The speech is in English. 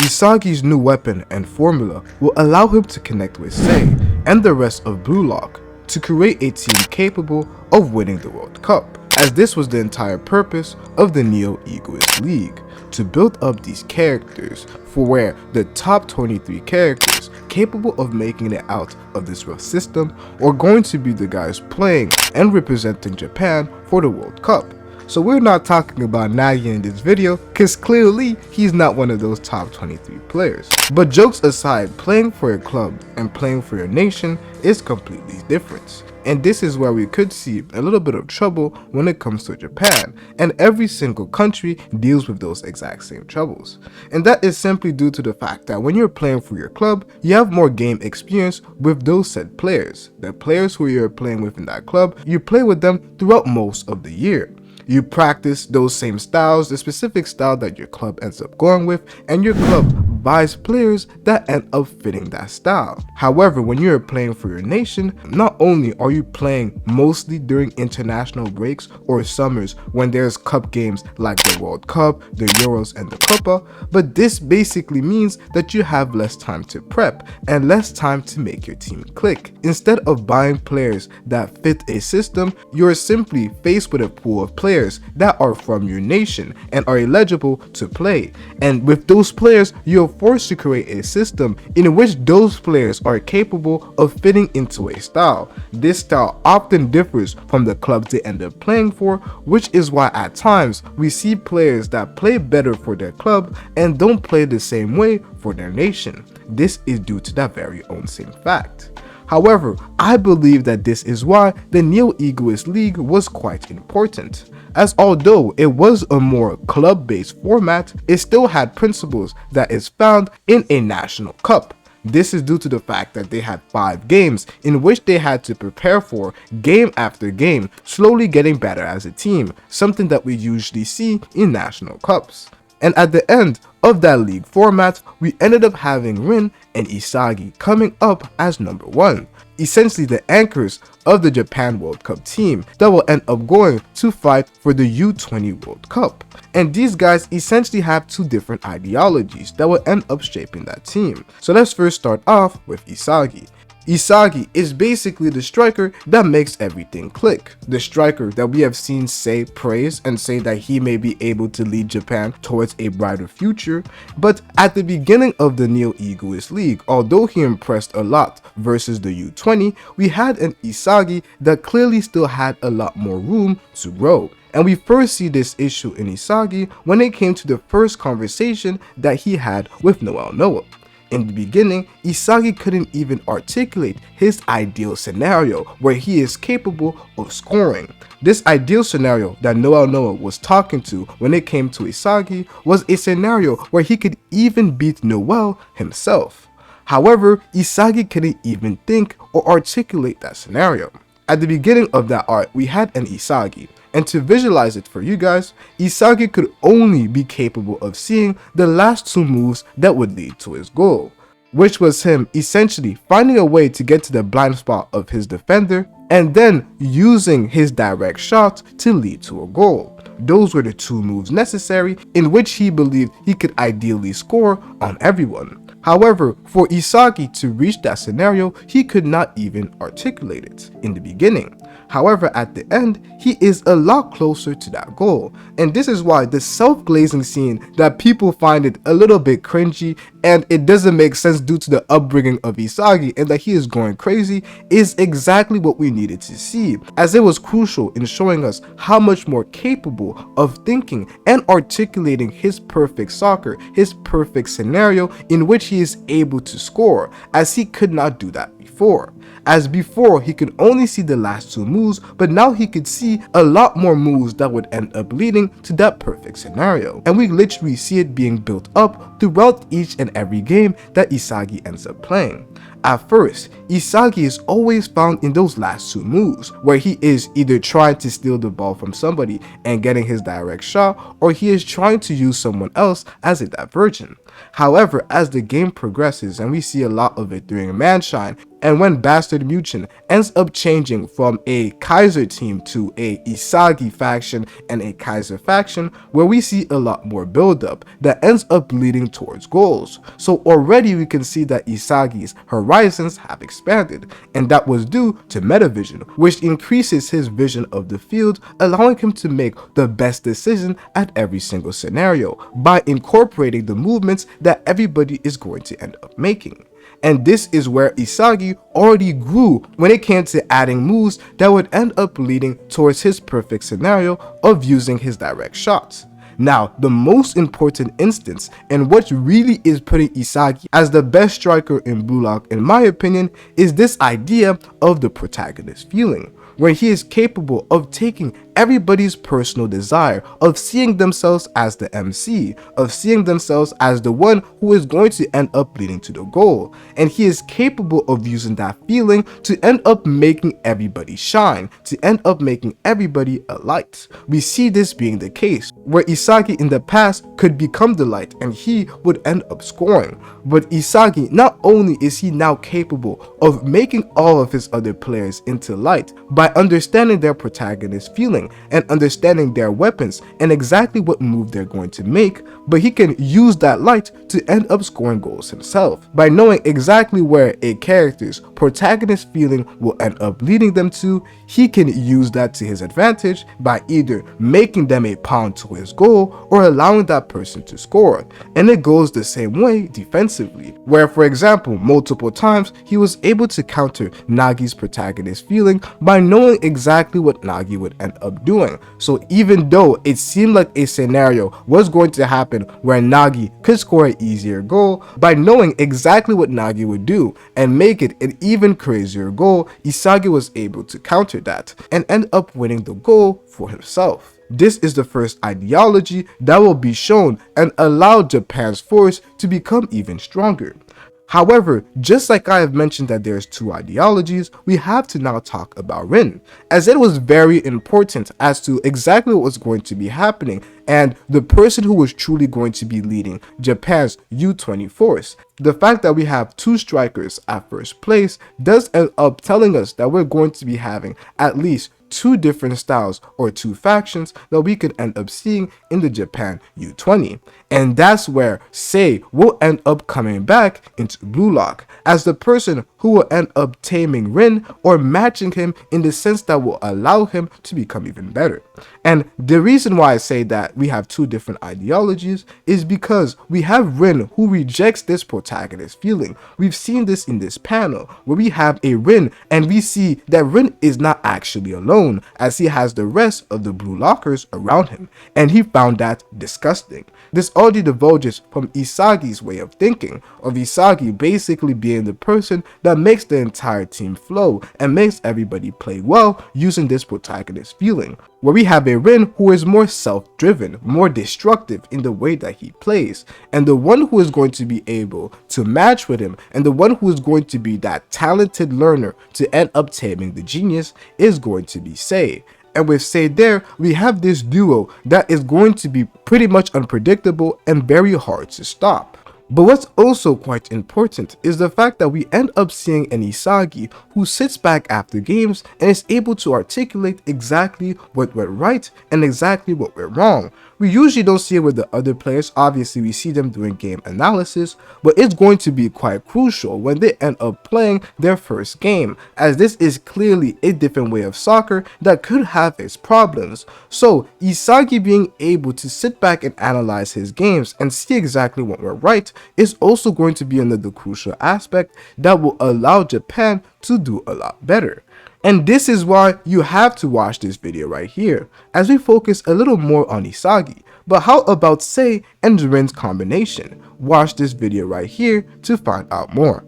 Isagi's new weapon and formula will allow him to connect with Sae and the rest of Blue Lock to create a team capable of winning the World Cup, as this was the entire purpose of the Neo Egoist League, to build up these characters for where the top 23 characters capable of making it out of this rough system are going to be the guys playing and representing Japan for the World Cup. So we're not talking about Nagi in this video, cause clearly he's not one of those top 23 players. But jokes aside, playing for a club and playing for your nation is completely different. And this is where we could see a little bit of trouble when it comes to Japan, and every single country deals with those exact same troubles. And that is simply due to the fact that when you're playing for your club, you have more game experience with those said players. The players who you're playing with in that club, you play with them throughout most of the year. You practice those same styles, the specific style that your club ends up going with, and your club buys players that end up fitting that style. However, when you're playing for your nation, not only are you playing mostly during international breaks or summers when there's cup games like the World Cup, the Euros, and the Copa, but this basically means that you have less time to prep and less time to make your team click. Instead of buying players that fit a system, you're simply faced with a pool of players that are from your nation and are eligible to play. And with those players, you're forced to create a system in which those players are capable of fitting into a style. This style often differs from the clubs they end up playing for, which is why at times we see players that play better for their club and don't play the same way for their nation. This is due to that very own same fact. However, I believe that this is why the Neo Egoist League was quite important, as although it was a more club-based format, it still had principles that is found in a national cup. This is due to the fact that they had 5 games in which they had to prepare for game after game, slowly getting better as a team, something that we usually see in national cups. And at the end of that league format, we ended up having Rin and Isagi coming up as number 1, essentially the anchors of the Japan World Cup team that will end up going to fight for the U20 World Cup. And these guys essentially have 2 different ideologies that will end up shaping that team. So let's first start off with Isagi. Isagi is basically the striker that makes everything click. The striker that we have seen Sae praise and say that he may be able to lead Japan towards a brighter future. But at the beginning of the Neo Egoist League, although he impressed a lot versus the U20, we had an Isagi that clearly still had a lot more room to grow. And we first see this issue in Isagi when it came to the first conversation that he had with Noah. In the beginning, Isagi couldn't even articulate his ideal scenario where he is capable of scoring. This ideal scenario that Noah was talking to when it came to Isagi was a scenario where he could even beat Noel himself. However, Isagi couldn't even think or articulate that scenario. At the beginning of that art, we had an Isagi. And to visualize it for you guys, Isagi could only be capable of seeing the last 2 moves that would lead to his goal, which was him essentially finding a way to get to the blind spot of his defender and then using his direct shot to lead to a goal. Those were the 2 moves necessary in which he believed he could ideally score on everyone. However, for Isagi to reach that scenario, he could not even articulate it in the beginning. However, at the end, he is a lot closer to that goal. And this is why the self-glazing scene that people find it a little bit cringy and it doesn't make sense due to the upbringing of Isagi and that he is going crazy is exactly what we needed to see, as it was crucial in showing us how much more capable of thinking and articulating his perfect soccer, his perfect scenario in which he is able to score, as he could not do that before. As before, he could only see the last 2 moves, but now he could see a lot more moves that would end up leading to that perfect scenario. And we literally see it being built up throughout each and every game that Isagi ends up playing. At first, Isagi is always found in those last 2 moves, where he is either trying to steal the ball from somebody and getting his direct shot, or he is trying to use someone else as a diversion. However, as the game progresses, and we see a lot of it during Manshine, and when Bastard Muchin ends up changing from a Kaiser team to a Isagi faction and a Kaiser faction, where we see a lot more buildup that ends up leading towards goals. So already we can see that Isagi's horizons have expanded, and that was due to metavision, which increases his vision of the field, allowing him to make the best decision at every single scenario by incorporating the movements that everybody is going to end up making. And this is where Isagi already grew when it came to adding moves that would end up leading towards his perfect scenario of using his direct shots. Now, the most important instance and what really is putting Isagi as the best striker in Blue Lock, in my opinion, is this idea of the protagonist feeling, where he is capable of taking everybody's personal desire, of seeing themselves as the MC, of seeing themselves as the one who is going to end up leading to the goal, and he is capable of using that feeling to end up making everybody shine, to end up making everybody a light. We see this being the case, where Isagi in the past could become the light and he would end up scoring, but Isagi, not only is he now capable of making all of his other players into light by understanding their protagonist feeling and understanding their weapons and exactly what move they're going to make, but he can use that light to end up scoring goals himself by knowing exactly where a character's protagonist feeling will end up leading them to. He can use that to his advantage by either making them a pawn to his goal or allowing that person to score. And it goes the same way defensively, where for example multiple times he was able to counter Nagi's protagonist feeling by knowing exactly what Nagi would end up doing. So even though it seemed like a scenario was going to happen where Nagi could score an easier goal, by knowing exactly what Nagi would do and make it an even crazier goal, Isagi was able to counter that and end up winning the goal for himself. This is the first ideology that will be shown and allow Japan's force to become even stronger. However, just like I have mentioned that there's two ideologies, we have to now talk about Rin, as it was very important as to exactly what was going to be happening and the person who was truly going to be leading Japan's U20 force. The fact that we have two strikers at first place does end up telling us that we're going to be having at least two different styles or two factions that we could end up seeing in the Japan U20. And that's where Sae will end up coming back into Blue Lock as the person who will end up taming Rin or matching him in the sense that will allow him to become even better. And the reason why I say that we have two different ideologies is because we have Rin who rejects this protagonist feeling. We've seen this in this panel where we have a Rin and we see that Rin is not actually alone, as he has the rest of the Blue Lockers around him, and he found that disgusting. This already divulges from Isagi's way of thinking, of Isagi basically being the person that makes the entire team flow and makes everybody play well using this protagonist feeling, where we have a Rin who is more self-driven, more destructive in the way that he plays, and the one who is going to be able to match with him and the one who is going to be that talented learner to end up taming the genius is going to be Sae. And with Sae there, we have this duo that is going to be pretty much unpredictable and very hard to stop. But what's also quite important is the fact that we end up seeing an Isagi who sits back after games and is able to articulate exactly what went right and exactly what went wrong. We usually don't see it with the other players. Obviously we see them doing game analysis, but it's going to be quite crucial when they end up playing their first game, as this is clearly a different way of soccer that could have its problems. So Isagi being able to sit back and analyze his games and see exactly what went right is also going to be another crucial aspect that will allow Japan to do a lot better. And this is why you have to watch this video right here, as we focus a little more on Isagi. But how about Sae and Rin's combination? Watch this video right here to find out more.